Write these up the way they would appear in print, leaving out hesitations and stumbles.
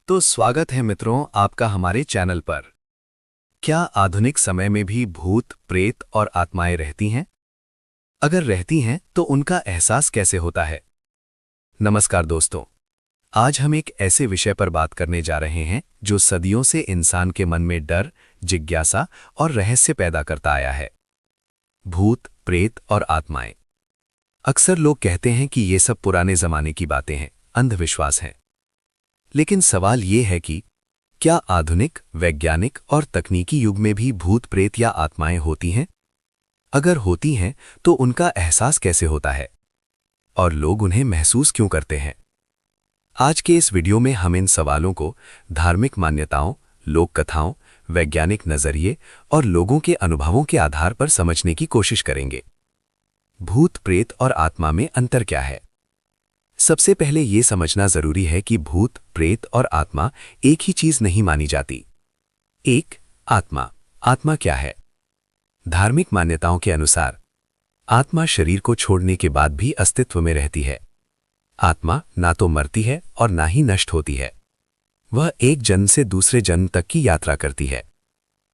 तो स्वागत है मित्रों आपका हमारे चैनल पर। क्या आधुनिक समय में भी भूत, प्रेत और आत्माएं रहती हैं? अगर रहती हैं तो उनका एहसास कैसे होता है? नमस्कार दोस्तों, आज हम एक ऐसे विषय पर बात करने जा रहे हैं जो सदियों से इंसान के मन में डर, जिज्ञासा और रहस्य पैदा करता आया है। भूत, प्रेत और आत्माएं। अक्सर लोग कहते हैं कि ये सब पुराने जमाने की बातें हैं, अंधविश्वास हैं। लेकिन सवाल ये है कि क्या आधुनिक, वैज्ञानिक और तकनीकी युग में भी भूत, प्रेत या आत्माएं होती हैं? अगर होती हैं तो उनका एहसास कैसे होता है और लोग उन्हें महसूस क्यों करते हैं? आज के इस वीडियो में हम इन सवालों को धार्मिक मान्यताओं, लोक कथाओं, वैज्ञानिक नजरिए और लोगों के अनुभवों के आधार पर समझने की कोशिश करेंगे। भूत, प्रेत और आत्मा में अंतर क्या है? सबसे पहले यह समझना जरूरी है कि भूत, प्रेत और आत्मा एक ही चीज नहीं मानी जाती। एक, आत्मा। आत्मा क्या है? धार्मिक मान्यताओं के अनुसार आत्मा शरीर को छोड़ने के बाद भी अस्तित्व में रहती है। आत्मा ना तो मरती है और ना ही नष्ट होती है। वह एक जन्म से दूसरे जन्म तक की यात्रा करती है।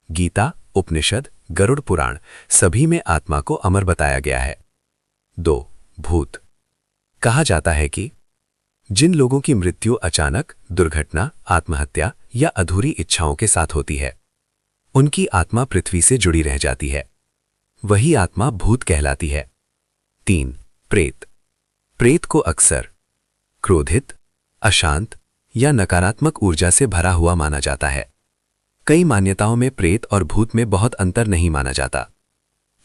गीता, उपनिषद, गरुड़ पुराण सभी में आत्मा को अमर बताया गया है। 2, भूत। कहा जाता है कि जिन लोगों की मृत्यु अचानक, दुर्घटना, आत्महत्या या अधूरी इच्छाओं के साथ होती है, उनकी आत्मा पृथ्वी से जुड़ी रह जाती है। वही आत्मा भूत कहलाती है। 3, प्रेत। प्रेत को अक्सर क्रोधित, अशांत या नकारात्मक ऊर्जा से भरा हुआ माना जाता है। कई मान्यताओं में प्रेत और भूत में बहुत अंतर नहीं माना जाता।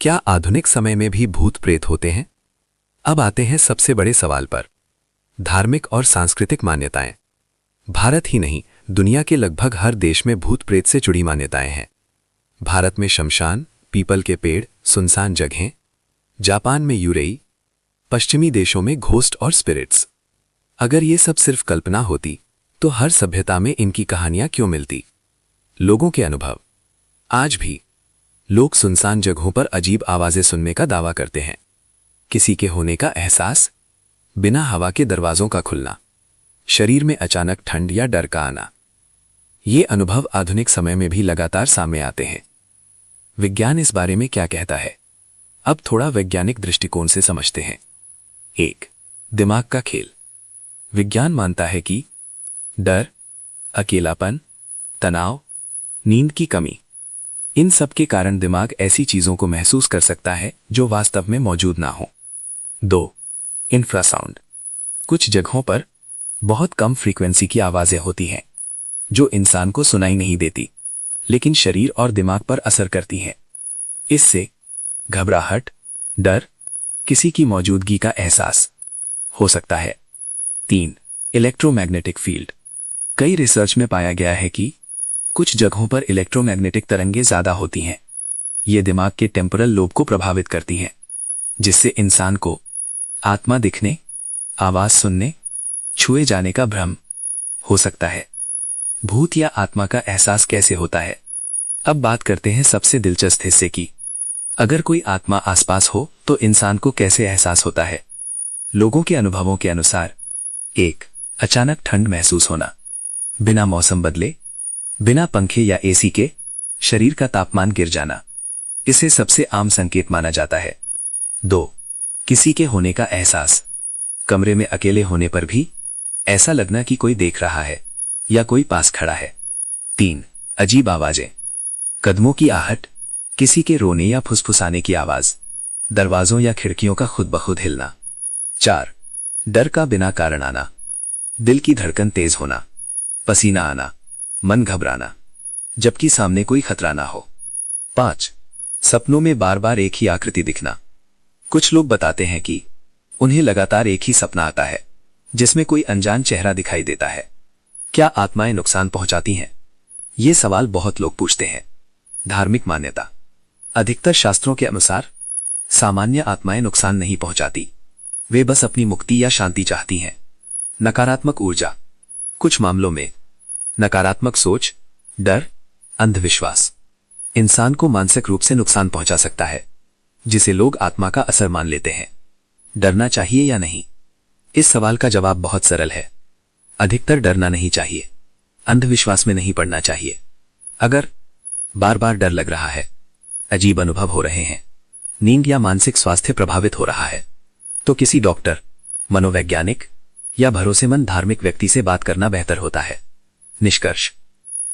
क्या आधुनिक समय में भी भूत, प्रेत होते हैं? अब आते हैं सबसे बड़े सवाल पर, धार्मिक और सांस्कृतिक मान्यताएं। भारत ही नहीं, दुनिया के लगभग हर देश में भूत, प्रेत से जुड़ी मान्यताएं हैं। भारत में शमशान, पीपल के पेड़, सुनसान जगहें। जापान में यूरेई। पश्चिमी देशों में घोस्ट और स्पिरिट्स। अगर ये सब सिर्फ कल्पना होती तो हर सभ्यता में इनकी कहानियां क्यों मिलती? लोगों के अनुभव। आज भी लोग सुनसान जगहों पर अजीब आवाजें सुनने का दावा करते हैं। किसी के होने का एहसास, बिना हवा के दरवाजों का खुलना, शरीर में अचानक ठंड या डर का आना। ये अनुभव आधुनिक समय में भी लगातार सामने आते हैं। विज्ञान इस बारे में क्या कहता है? अब थोड़ा वैज्ञानिक दृष्टिकोण से समझते हैं। 1, दिमाग का खेल। विज्ञान मानता है कि डर, अकेलापन, तनाव, नींद की कमी, इन सब के कारण दिमाग ऐसी चीजों को महसूस कर सकता है जो वास्तव में मौजूद ना हो। 2, इंफ्रासाउंड। कुछ जगहों पर बहुत कम फ्रीक्वेंसी की आवाजें होती हैं जो इंसान को सुनाई नहीं देती, लेकिन शरीर और दिमाग पर असर करती हैं। इससे घबराहट, डर, किसी की मौजूदगी का एहसास हो सकता है। 3, इलेक्ट्रोमैग्नेटिक फील्ड। कई रिसर्च में पाया गया है कि कुछ जगहों पर इलेक्ट्रोमैग्नेटिक तरंगें ज्यादा होती हैं। ये दिमाग के टेम्पोरल लोब को प्रभावित करती हैं, जिससे इंसान को आत्मा दिखने, आवाज सुनने, छुए जाने का भ्रम हो सकता है। भूत या आत्मा का एहसास कैसे होता है? अब बात करते हैं सबसे दिलचस्प हिस्से की। अगर कोई आत्मा आसपास हो तो इंसान को कैसे एहसास होता है? लोगों के अनुभवों के अनुसार 1, अचानक ठंड महसूस होना। बिना मौसम बदले, बिना पंखे या एसी के शरीर का तापमान गिर जाना। इसे सबसे आम संकेत माना जाता है। 2, किसी के होने का एहसास। कमरे में अकेले होने पर भी ऐसा लगना कि कोई देख रहा है या कोई पास खड़ा है। 3, अजीब आवाजें। कदमों की आहट, किसी के रोने या फुसफुसाने की आवाज, दरवाजों या खिड़कियों का खुद ब खुद हिलना। 4, डर का बिना कारण आना। दिल की धड़कन तेज होना, पसीना आना, मन घबराना, जबकि सामने कोई खतरा ना हो। 5, सपनों में बार बार एक ही आकृति दिखना। कुछ लोग बताते हैं कि उन्हें लगातार एक ही सपना आता है जिसमें कोई अनजान चेहरा दिखाई देता है। क्या आत्माएं नुकसान पहुंचाती हैं? ये सवाल बहुत लोग पूछते हैं। धार्मिक मान्यता। अधिकतर शास्त्रों के अनुसार सामान्य आत्माएं नुकसान नहीं पहुंचाती, वे बस अपनी मुक्ति या शांति चाहती हैं। नकारात्मक ऊर्जा। कुछ मामलों में नकारात्मक सोच, डर, अंधविश्वास इंसान को मानसिक रूप से नुकसान पहुंचा सकता है, जिसे लोग आत्मा का असर मान लेते हैं। डरना चाहिए या नहीं? इस सवाल का जवाब बहुत सरल है। अधिकतर डरना नहीं चाहिए। अंधविश्वास में नहीं पड़ना चाहिए। अगर बार बार डर लग रहा है, अजीब अनुभव हो रहे हैं, नींद या मानसिक स्वास्थ्य प्रभावित हो रहा है, तो किसी डॉक्टर, मनोवैज्ञानिक या भरोसेमंद धार्मिक व्यक्ति से बात करना बेहतर होता है। निष्कर्ष।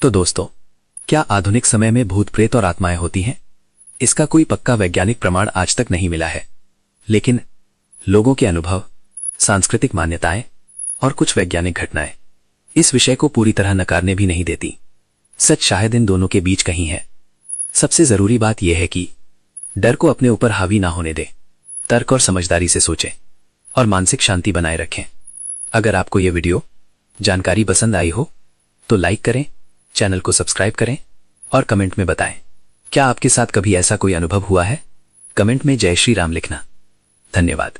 तो दोस्तों, क्या आधुनिक समय में भूत प्रेत और आत्माएं होती हैं? इसका कोई पक्का वैज्ञानिक प्रमाण आज तक नहीं मिला है, लेकिन लोगों के अनुभव, सांस्कृतिक मान्यताएं और कुछ वैज्ञानिक घटनाएं इस विषय को पूरी तरह नकारने भी नहीं देती। सच शायद इन दोनों के बीच कहीं है। सबसे जरूरी बात यह है कि डर को अपने ऊपर हावी ना होने दें, तर्क और समझदारी से सोचें और मानसिक शांति बनाए रखें। अगर आपको यह वीडियो जानकारी पसंद आई हो तो लाइक करें, चैनल को सब्सक्राइब करें और कमेंट में बताएं, क्या आपके साथ कभी ऐसा कोई अनुभव हुआ है? कमेंट में जय श्री राम लिखना। धन्यवाद।